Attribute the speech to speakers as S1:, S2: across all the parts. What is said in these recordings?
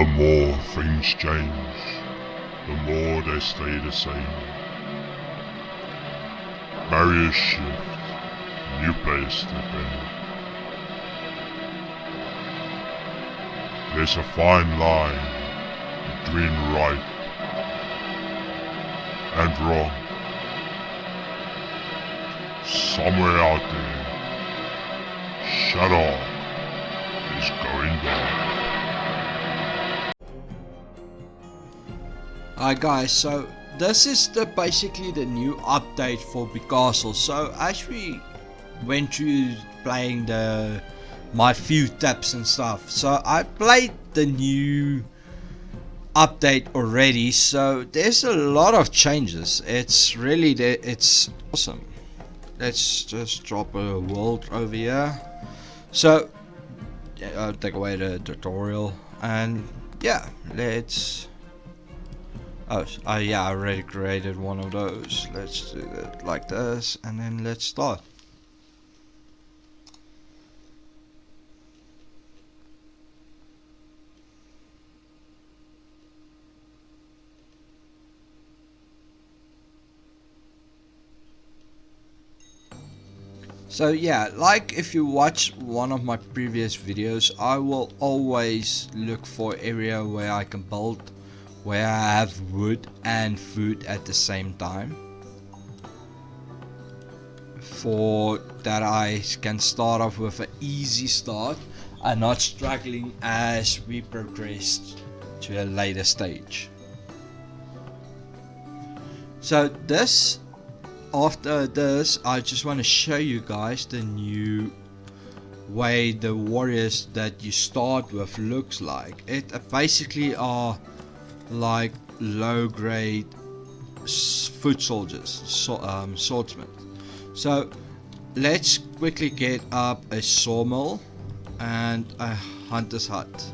S1: the more things change, the more they stay the same. Barriers shift, new players step in. There's a fine line between right and wrong. Somewhere out there, shadow is going down.
S2: Hi guys, so this is basically the new update for Becastle. So as we went through playing my few taps and stuff, so I played the new update already. So there's a lot of changes. It's really it's awesome. Let's just drop a world over here. So I'll take away the tutorial and yeah, let's. Oh yeah, I already created one of those. Let's do it like this and then let's start. So yeah, like if you watch one of my previous videos, I will always look for area where I can build, where I have wood and food at the same time, for that I can start off with an easy start and not struggling as we progress to a later stage. So after this, I just want to show you guys the new way the warriors that you start with looks like. It basically are like low grade foot soldiers, swordsmen. So let's quickly get up a sawmill and a hunter's hut.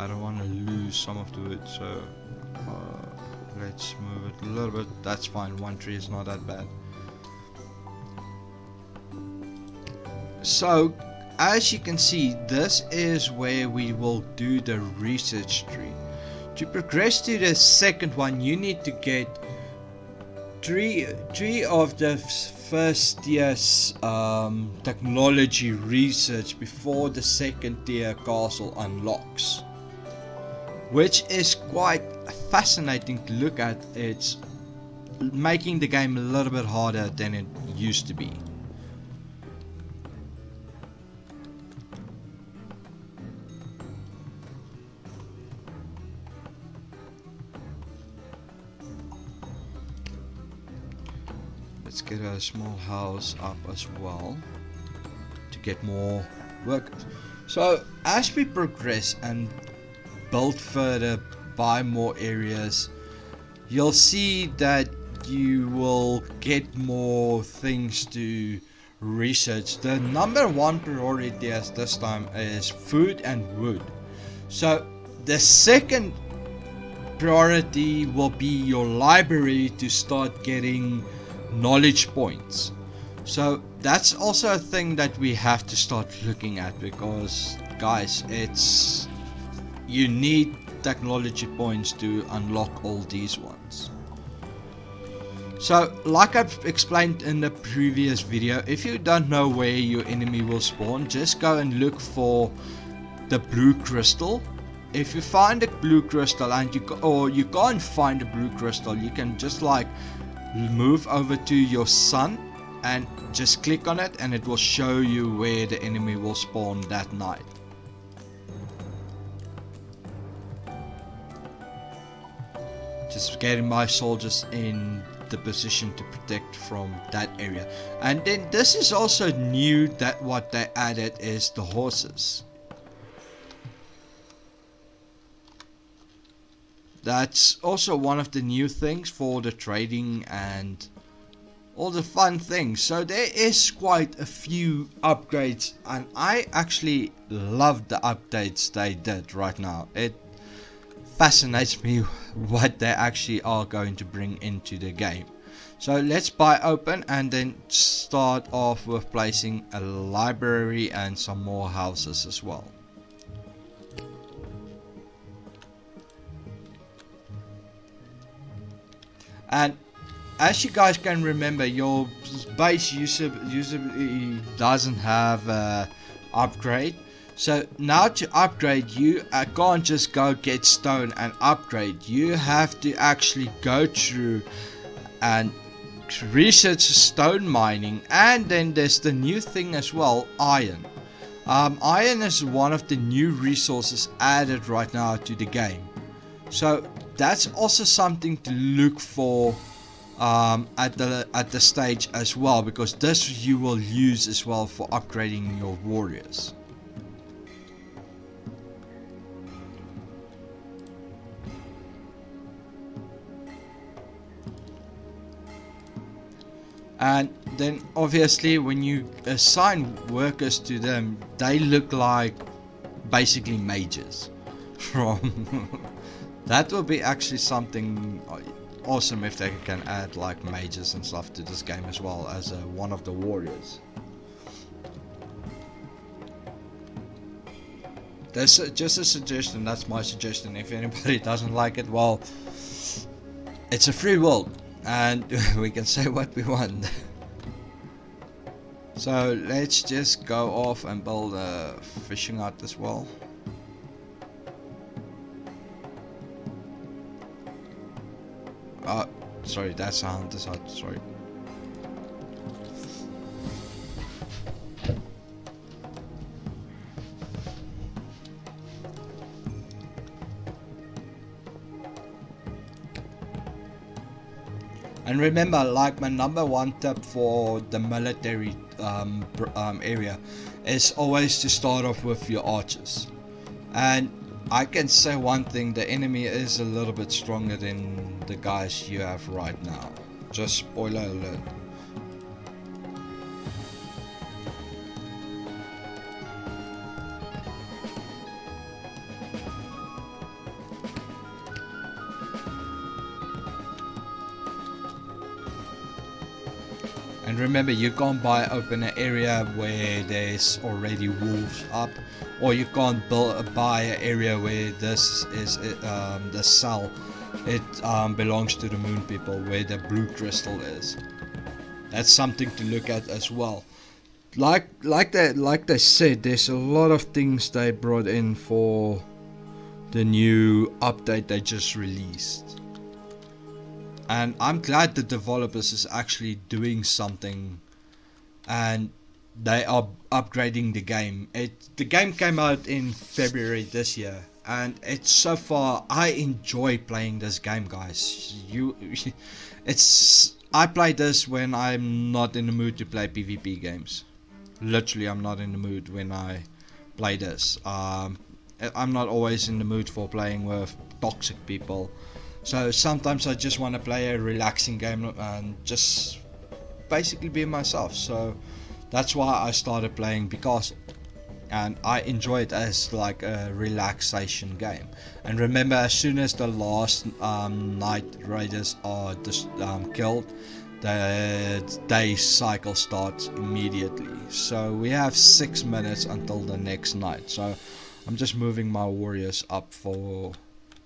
S2: I don't want to lose some of the wood, so let's move it a little bit. That's fine, one tree is not that bad. So as you can see, this is where we will do the research tree. To progress to the second one, you need to get three of the first tier's technology research before the second tier castle unlocks, which is quite fascinating to look at. It's making the game a little bit harder than it used to be. Let's get a small house up as well to get more workers. So as we progress and build further, buy more areas, you'll see that you will get more things to research. The number one priority as this time is food and wood. So the second priority will be your library to start getting knowledge points. So that's also a thing that we have to start looking at, because guys, you need technology points to unlock all these ones. So like I've explained in the previous video, if you don't know where your enemy will spawn, just go and look for the blue crystal. If you find a blue crystal and you can't find a blue crystal, you can just like move over to your sun and just click on it, and it will show you where the enemy will spawn that night. Just getting my soldiers in the position to protect from that area. And then this is also new, that what they added is the horses. That's also one of the new things for the trading and all the fun things. So there is quite a few upgrades, and I actually love the updates they did right now. It fascinates me what they actually are going to bring into the game. So let's buy open and then start off with placing a library and some more houses as well. And as you guys can remember, your base usually doesn't have upgrade. So now to upgrade, you can't just go get stone and upgrade. You have to actually go through and research stone mining, and then there's the new thing as well, iron. Iron is one of the new resources added right now to the game. So that's also something to look for at the stage as well, because this you will use as well for upgrading your warriors. And then obviously when you assign workers to them, they look like basically mages from that will be actually something awesome if they can add like mages and stuff to this game as well as one of the warriors. That's just a suggestion. That's my suggestion. If anybody doesn't like it, well, it's a free world and we can say what we want. So let's just go off and build a fishing hut as well. Sorry, that's a hunter's hut, sorry. And remember, like my number one tip for the military area is always to start off with your archers. And I can say one thing, the enemy is a little bit stronger than the guys you have right now. Just spoiler alert. And remember, you can't open an area where there's already wolves up, or you can't buy an area where this is the cell. It belongs to the moon people, where the blue crystal is. That's something to look at as well. Like they said, there's a lot of things they brought in for the new update they just released. And I'm glad the developers is actually doing something, and they are upgrading the game. The game came out in February this year, and it's so far I enjoy playing this game, guys. I play this when I'm not in the mood to play PvP games. Literally, I'm not in the mood when I play this. I'm not always in the mood for playing with toxic people. So sometimes I just want to play a relaxing game and just basically be myself. So that's why I started playing Becastled, and I enjoy it as like a relaxation game. And remember, as soon as the last night raiders are just killed, the day cycle starts immediately. So we have 6 minutes until the next night. So I'm just moving my warriors up for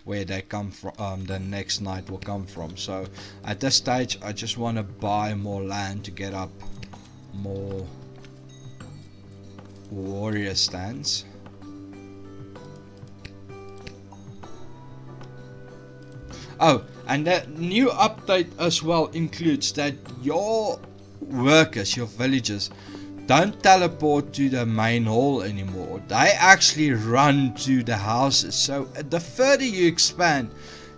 S2: where they come from, the next night will come from. So at this stage I just want to buy more land to get up more warrior stands. Oh, and the new update as well includes that your workers, your villagers, don't teleport to the main hall anymore. They actually run to the houses. So the further you expand,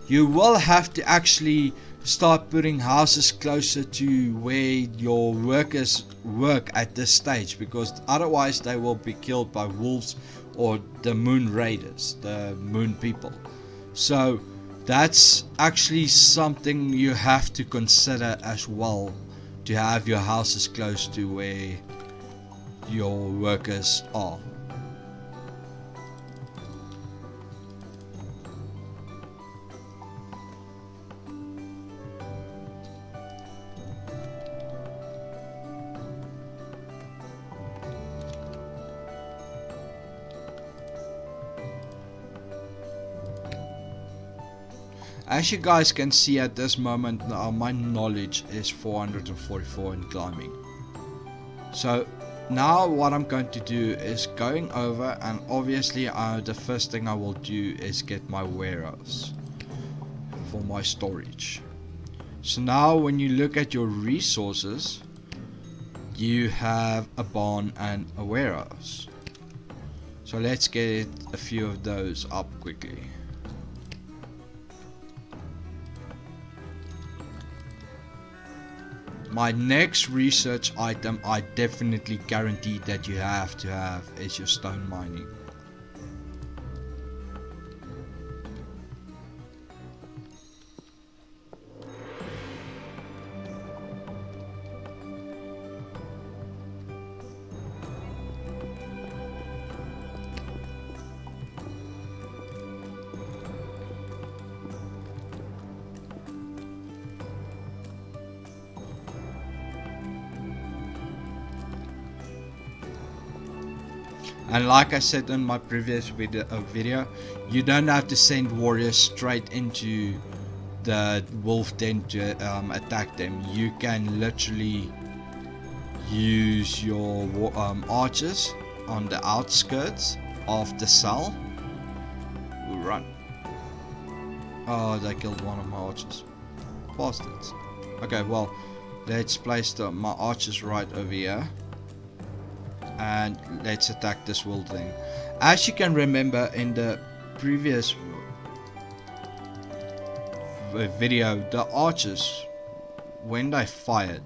S2: you will have to actually start putting houses closer to where your workers work at this stage, because otherwise they will be killed by wolves or the moon raiders, the moon people. So that's actually something you have to consider as well, to have your houses close to where your workers are. As you guys can see at this moment, my knowledge is 444 in climbing. So now what I'm going to do is going over, and obviously the first thing I will do is get my warehouse for my storage. So now when you look at your resources, you have a barn and a warehouse. So let's get a few of those up quickly. My next research item I definitely guarantee that you have to have is your stone mining. And like I said in my previous video, you don't have to send warriors straight into the wolf den to attack them. You can literally use your archers on the outskirts of the cell. Run. Oh, they killed one of my archers. Bastards. Okay, well, let's place my archers right over here. And let's attack this wolf thing. As you can remember in the previous video, the archers, when they fired,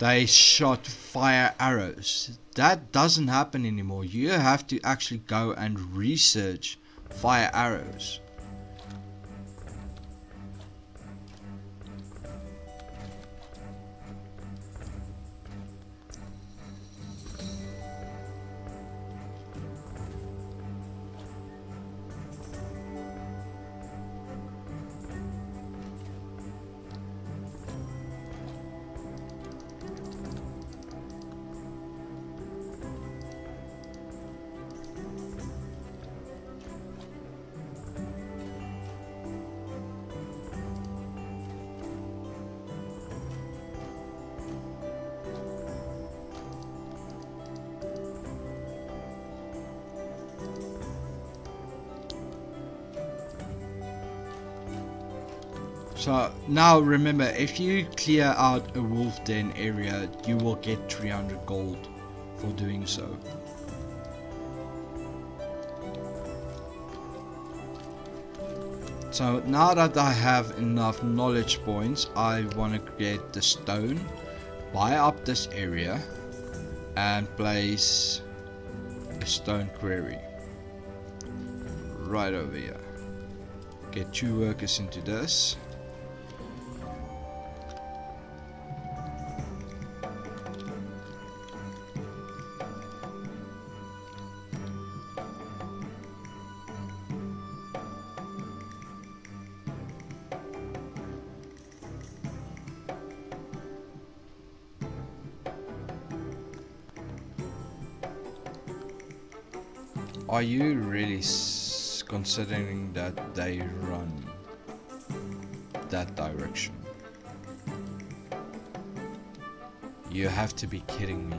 S2: they shot fire arrows. That doesn't happen anymore. You have to actually go and research fire arrows. So now remember, if you clear out a wolf den area, you will get 300 gold for doing so. So now that I have enough knowledge points, I want to get the stone, buy up this area, and place a stone quarry right over here. Get 2 workers into this. Are you really considering that they run that direction? You have to be kidding me.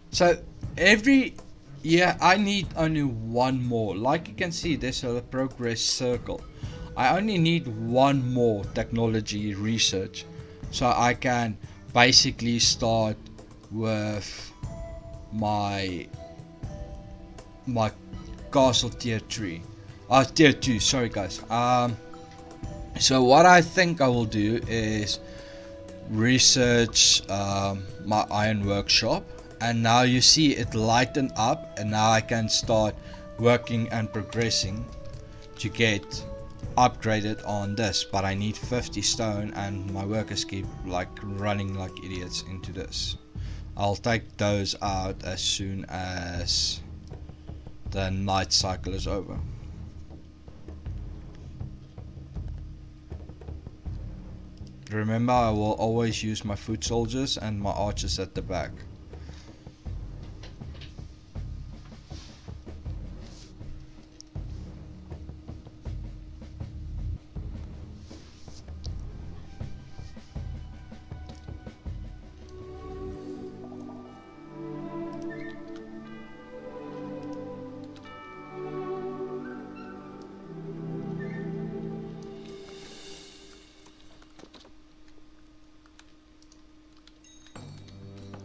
S2: So every year I need only one more. Like you can see, there's a progress circle. I only need one more technology research, so I can basically start with my castle tier 3. Tier 2, sorry guys. So what I think I will do is research my iron workshop, and now you see it lighten up, and now I can start working and progressing to get upgraded on this. But I need 50 stone, and my workers keep like running like idiots into this. I'll take those out as soon as the night cycle is over. Remember, I will always use my foot soldiers and my archers at the back.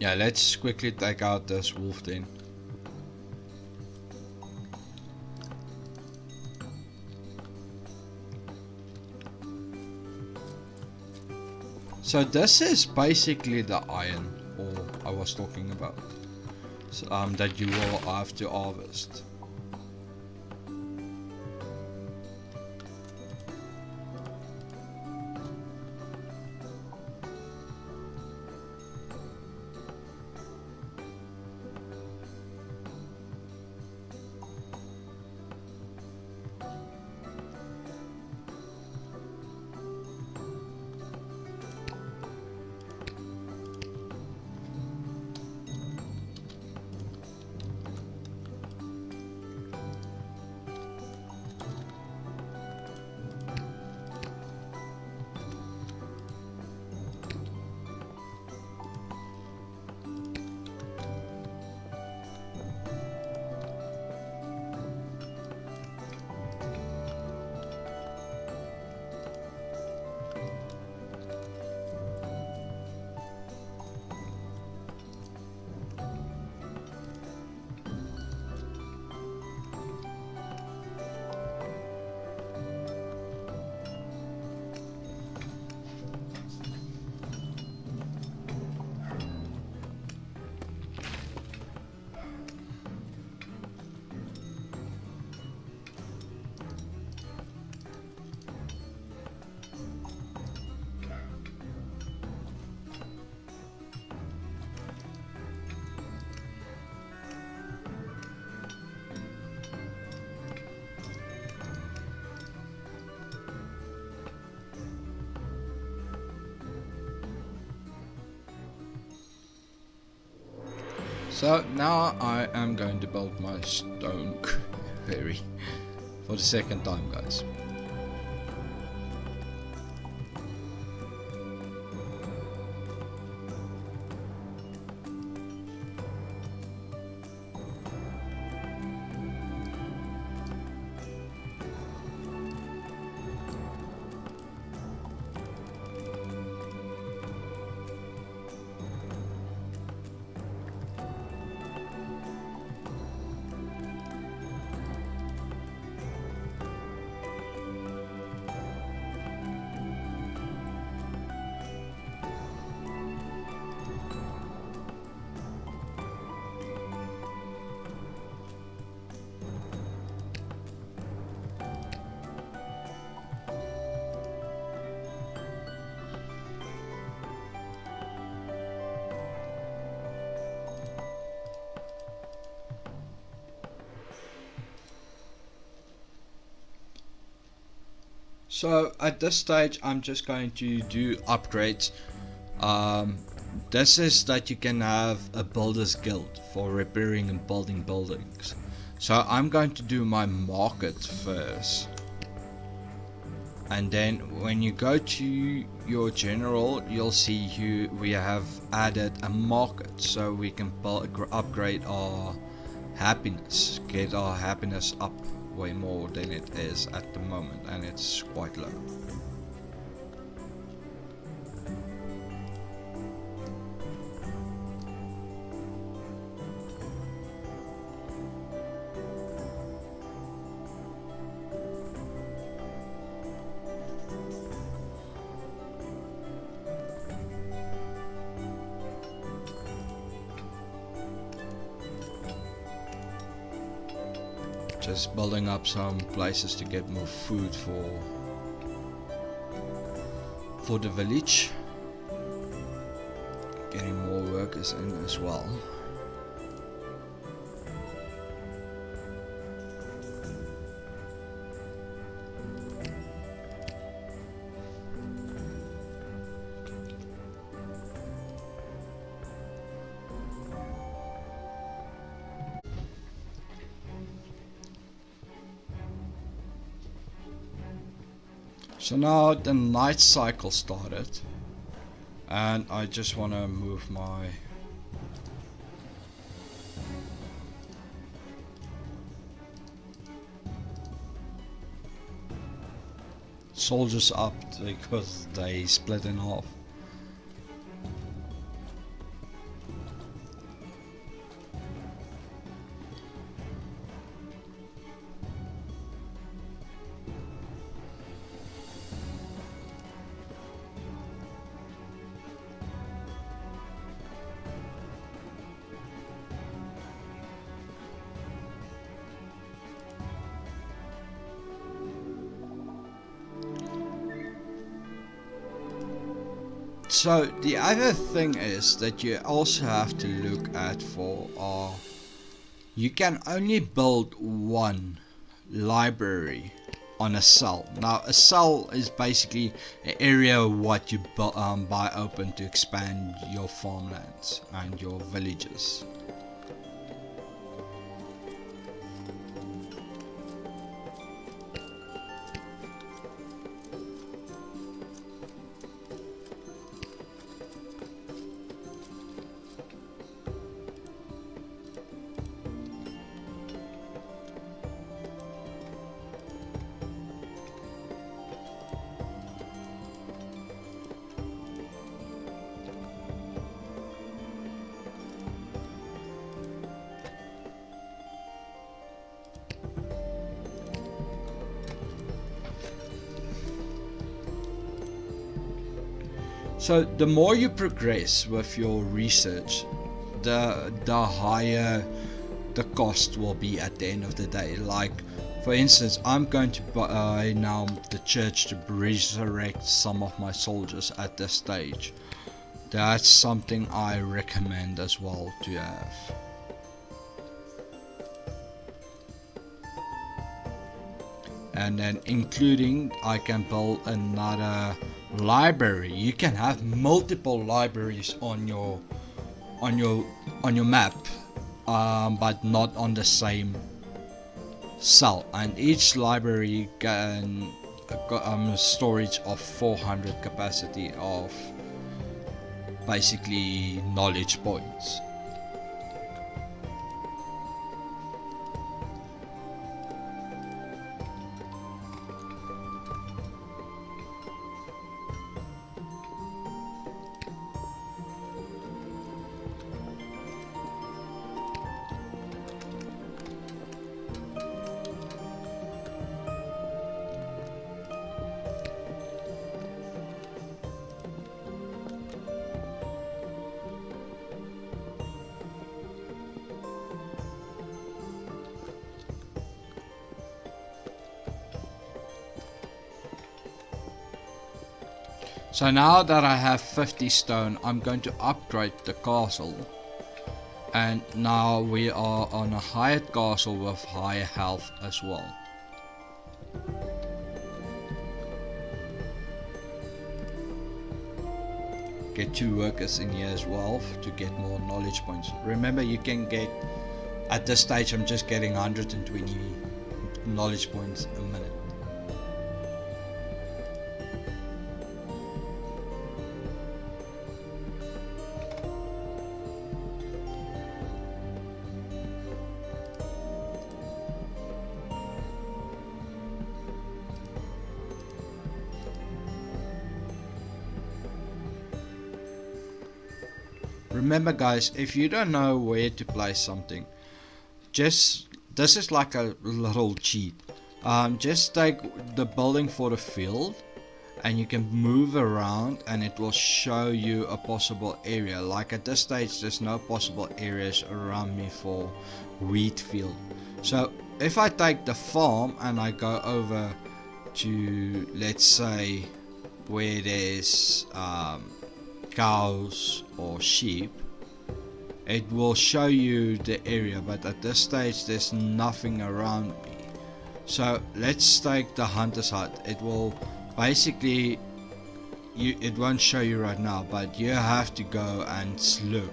S2: Yeah, let's quickly take out this wolf then. So this is basically the iron ore I was talking about, so, that you will have to harvest. So now I am going to build my stone quarry for the second time, guys. So at this stage I'm just going to do upgrades. This is that you can have a builder's guild for repairing and building buildings. So I'm going to do my market first, and then when you go to your general, you'll see we have added a market, so we can upgrade our happiness, get our happiness up way more than it is at the moment, and it's quite low. Just building up some places to get more food for the village. Getting more workers in as well. So now the night cycle started, and I just want to move my soldiers up because they split in half. So the other thing is that you also have to look at you can only build one library on a cell. Now a cell is basically an area what you buy open to expand your farmlands and your villages. So the more you progress with your research, the higher the cost will be at the end of the day. Like for instance, I'm going to buy now the church to resurrect some of my soldiers at this stage. That's something I recommend as well to have. And then including I can build another library. You can have multiple libraries on your map, but not on the same cell, and each library can storage of 400 capacity of basically knowledge points. So now that I have 50 stone, I'm going to upgrade the castle, and now we are on a higher castle with higher health as well. Get 2 workers in here as well to get more knowledge points. Remember, you can get, at this stage I'm just getting 120 knowledge points a minute. Remember guys, if you don't know where to place something, this is like a little cheat. Just take the building for the field and you can move around and it will show you a possible area. Like at this stage there's no possible areas around me for wheat field. So if I take the farm and I go over to, let's say, where there's cows or sheep, it will show you the area, but at this stage there's nothing around me. So let's take the hunter's hut. It will basically, it won't show you right now, but you have to go and look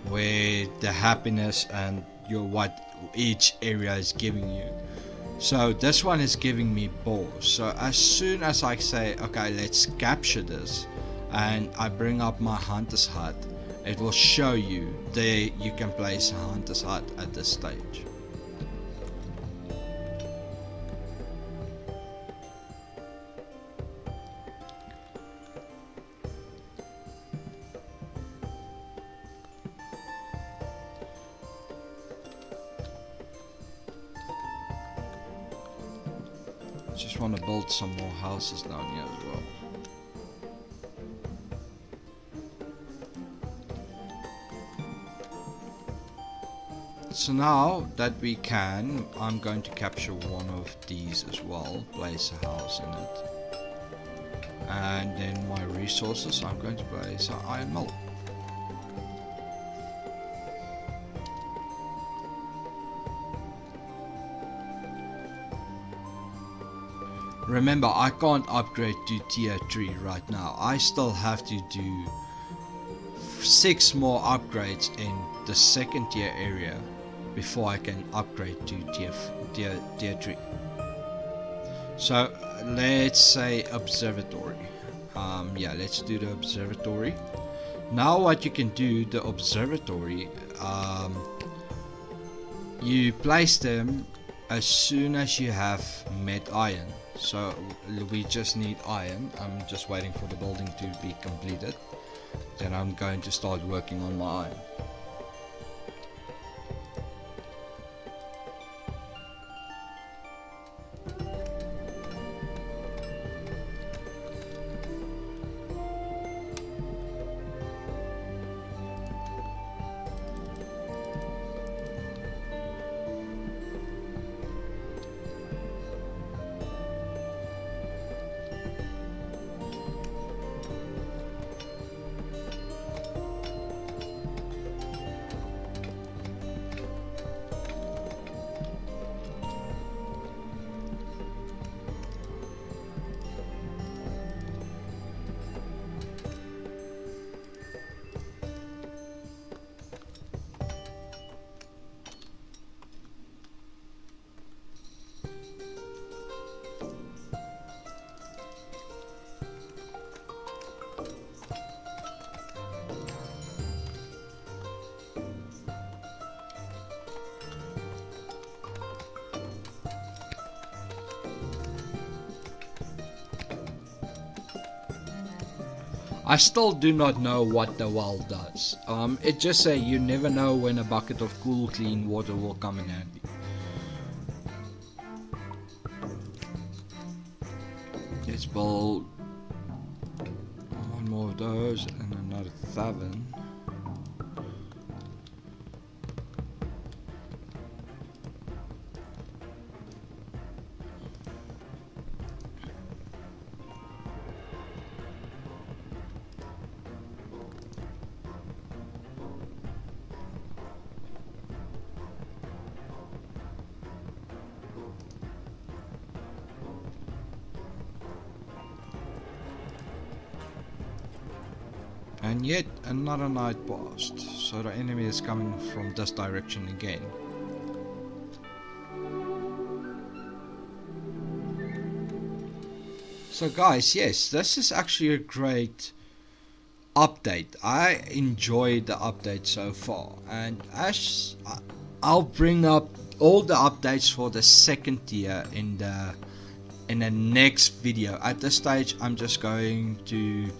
S2: where the happiness and what each area is giving you. So this one is giving me boars. So as soon as I say, okay, let's capture this, and I bring up my hunter's hut, it will show you there you can place a hunter's hut at this stage. Just want to build some more houses down here as well. So now that we can, I'm going to capture one of these as well, place a house in it. And then my resources, I'm going to place an iron mill. Remember, I can't upgrade to tier 3 right now. I still have to do 6 more upgrades in the second tier area before I can upgrade to tier 3. So let's say observatory. Yeah, let's do the observatory. Now what you can do, the observatory, you place them as soon as you have met iron. So we just need iron. I'm just waiting for the building to be completed. Then I'm going to start working on my iron. I still do not know what the well does. It just says you never know when a bucket of cool, clean water will come in handy. Let's build one more of those and another tavern. And yet another night passed, so the enemy is coming from this direction again. So guys, yes, this is actually a great update. I enjoyed the update so far, and as I'll bring up all the updates for the second tier in the next video. At this stage I'm just going to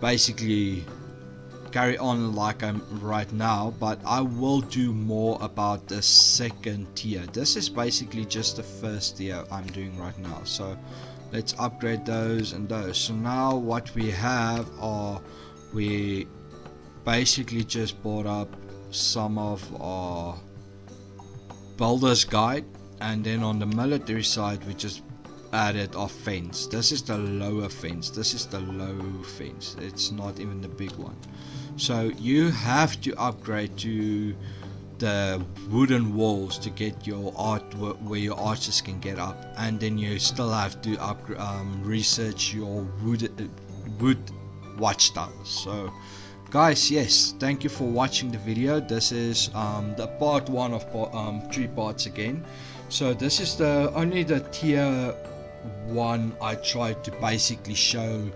S2: basically carry on like I'm right now, but I will do more about the second tier. This is basically just the first tier I'm doing right now, so let's upgrade those and those. So now what we have are, we basically just bought up some of our builder's guide, and then on the military side we just added our fence. This is the lower fence, this is the low fence, it's not even the big one. So you have to upgrade to the wooden walls to get your art where your archers can get up, and then you still have to research your wood watchtowers. So guys, yes, thank you for watching the video. This is the part 1 of 3 parts again. So this is only the tier 1 I tried to basically show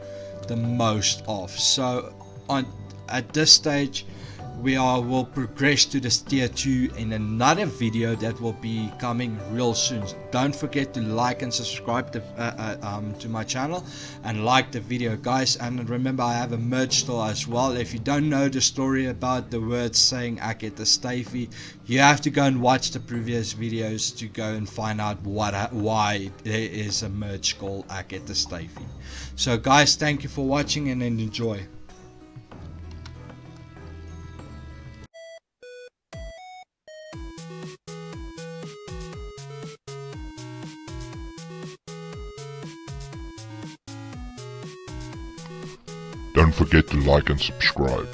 S2: the most of. So at this stage will progress to this tier 2 in another video that will be coming real soon. Don't forget to like and subscribe to my channel and like the video, guys. And remember, I have a merch store as well. If you don't know the story about the words saying "Ek het 'n styfie," you have to go and watch the previous videos to go and find out why there is a merch called "Ek het 'n styfie." So guys, thank you for watching and enjoy.
S1: Don't forget to like and subscribe.